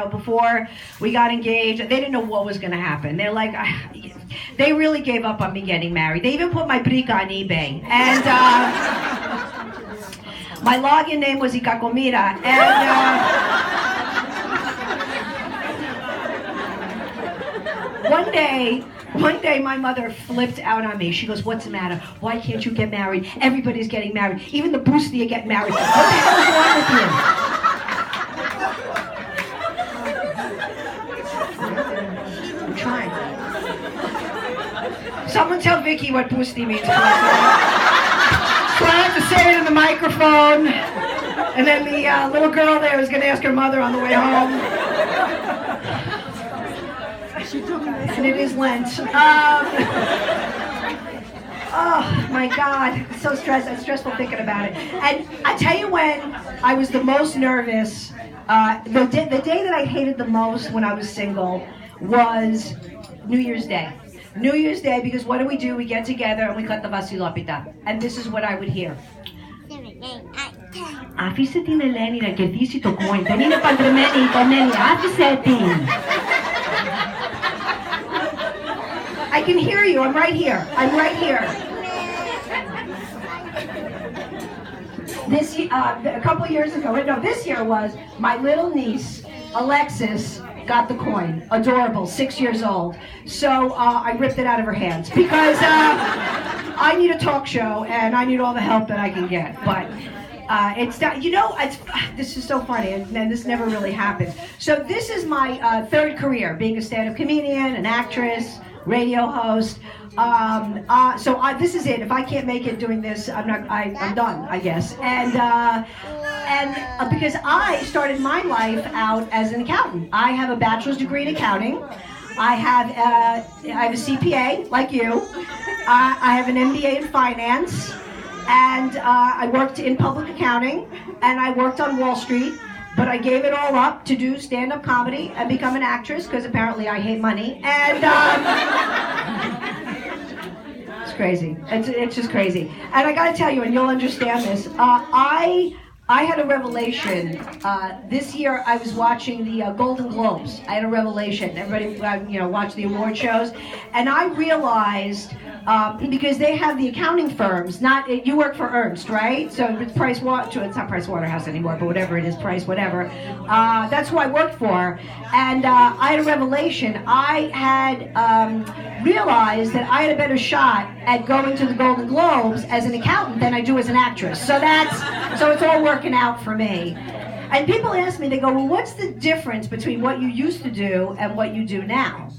before we got engaged, they didn't know what was going to happen. They're like, they really gave up on me getting married. They even put my brica on eBay. And my login name was Ikakomira. And one day my mother flipped out on me. She goes, "What's the matter? Why can't you get married? Everybody's getting married. Even the boosty are getting married. What the hell is wrong with you?" I'm trying. Someone tell Vicky what boosty means. So I have to say it in the microphone. And then the little girl there was going to ask her mother on the way home. And it is Lent. Oh my God, it's so stressful. It's stressful thinking about it. And I tell you when I was the most nervous, the day that I hated the most when I was single was New Year's Day. New Year's Day, because what do? We get together and we cut the vasilopita. And this is what I would hear. Αφήστε την Ελένη να κερδίσει το coin. Δεν είναι παντρεμένη η κομμένη. Άφησε την. I can hear you. I'm right here. I'm right here. This a couple years ago, no, this year was my little niece, Alexis, got the coin. Adorable, 6 years old. So I ripped it out of her hands because I need a talk show and I need all the help that I can get. But it's not, this is so funny, and this never really happens. So this is my third career, being a stand-up comedian, an actress, radio host. This is it. If I can't make it doing this, I'm done, I guess. And because I started my life out as an accountant. I have a bachelor's degree in accounting. I have a CPA, like you. I have an MBA in finance. And I worked in public accounting, and I worked on Wall Street, but I gave it all up to do stand-up comedy and become an actress, because apparently I hate money. And it's crazy. It's just crazy. And I got to tell you, and you'll understand this, I had a revelation. This year I was watching the Golden Globes. I had a revelation. Everybody, watch the award shows. And I realized, because they have the accounting firms, you work for Ernst, right? So it's it's not Price Waterhouse anymore, but whatever it is, Price, whatever. That's who I worked for. And I had a revelation. I had realized that I had a better shot at going to the Golden Globes as an accountant than I do as an actress. So it's all working out for me. And people ask me, they go, "Well, what's the difference between what you used to do and what you do now?"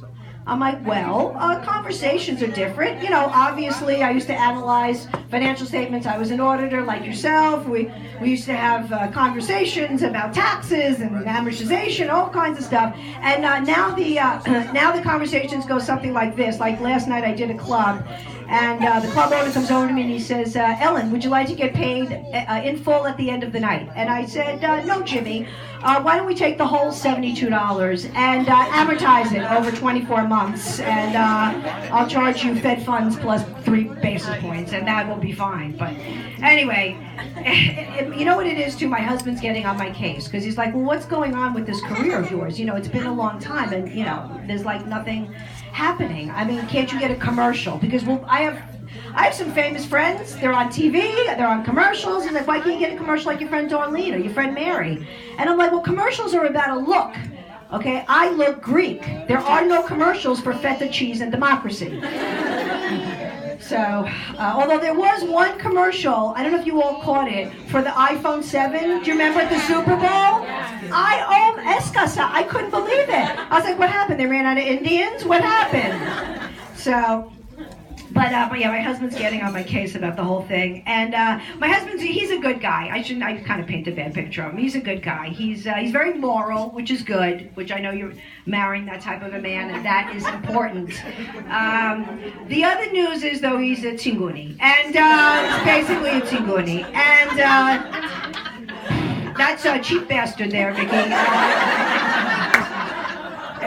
I'm like, well, conversations are different. Obviously, I used to analyze financial statements. I was an auditor like yourself. We used to have conversations about taxes and amortization, all kinds of stuff. And now the conversations go something like this. Like last night, I did a club, and the club owner comes over to me and he says, "Ellen, would you like to get paid in full at the end of the night?" And I said, "No, Jimmy. Why don't we take the whole $72 and amortize it over 24 months, and I'll charge you Fed funds plus 3 basis points, and that will be fine." But anyway, you know what it is too? My husband's getting on my case, because he's like, "Well, what's going on with this career of yours? It's been a long time, and there's like nothing happening. I mean, can't you get a commercial?" Because I have some famous friends. They're on TV, they're on commercials, and like, why can't you get a commercial like your friend Darlene or your friend Mary? And I'm like, well, commercials are about a look. Okay, I look Greek. There are no commercials for feta cheese and democracy. So, although there was one commercial, I don't know if you all caught it, for the iPhone 7. Do you remember at the Super Bowl? Escasa. I couldn't believe it. I was like, what happened? They ran out of Indians? What happened? So, but yeah, my husband's getting on my case about the whole thing. And my he's a good guy. I kind of paint a bad picture of him. He's a good guy. He's very moral, which is good, which I know you're marrying that type of a man, and that is important. The other news is, though, he's a tzinguni. And it's basically a tzinguni. And that's a cheap bastard there, Vicky.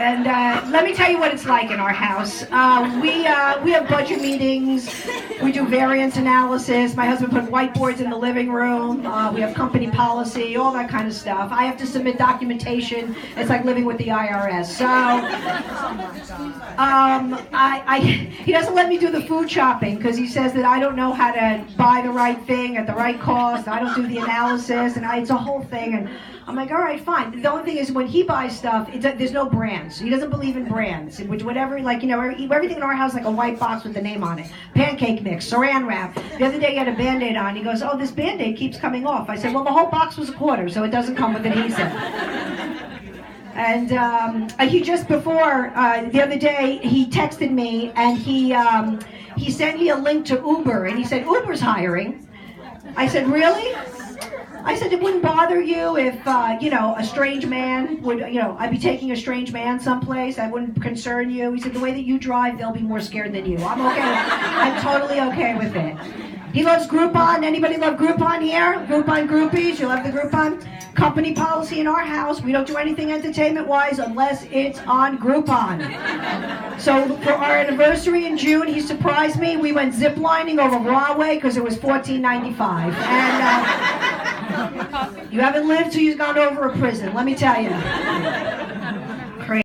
And Let me tell you what it's like in our house. We have budget meetings. We do variance analysis. My husband put whiteboards in the living room. We have company policy, all that kind of stuff. I have to submit documentation. It's like living with the IRS. So, he doesn't let me do the food shopping because he says that I don't know how to buy the right thing at the right cost. I don't do the analysis, and it's a whole thing. And I'm like, all right, fine. The only thing is when he buys stuff, there's no brands. He doesn't believe in brands. Which whatever, like, you know, everything in our house is like a white box with the name on it. Pancake mix, saran wrap. The other day he had a Band-Aid on. He goes, oh, this Band-Aid keeps coming off. I said, well, the whole box was a quarter, so it doesn't come with adhesive. And he just before, the other day, he texted me and he sent me a link to Uber. And he said, Uber's hiring. I said, really? I said, it wouldn't bother you if, a strange man would, I'd be taking a strange man someplace. That wouldn't concern you. He said, the way that you drive, they'll be more scared than you. I'm okay. I'm totally okay with it. He loves Groupon. Anybody love Groupon here? Groupon groupies? You love the Groupon? Company policy in our house, we don't do anything entertainment-wise unless it's on Groupon. So for our anniversary in June, he surprised me. We went ziplining over Broadway because it was $14.95. And you haven't lived till you've gone over a prison, let me tell you.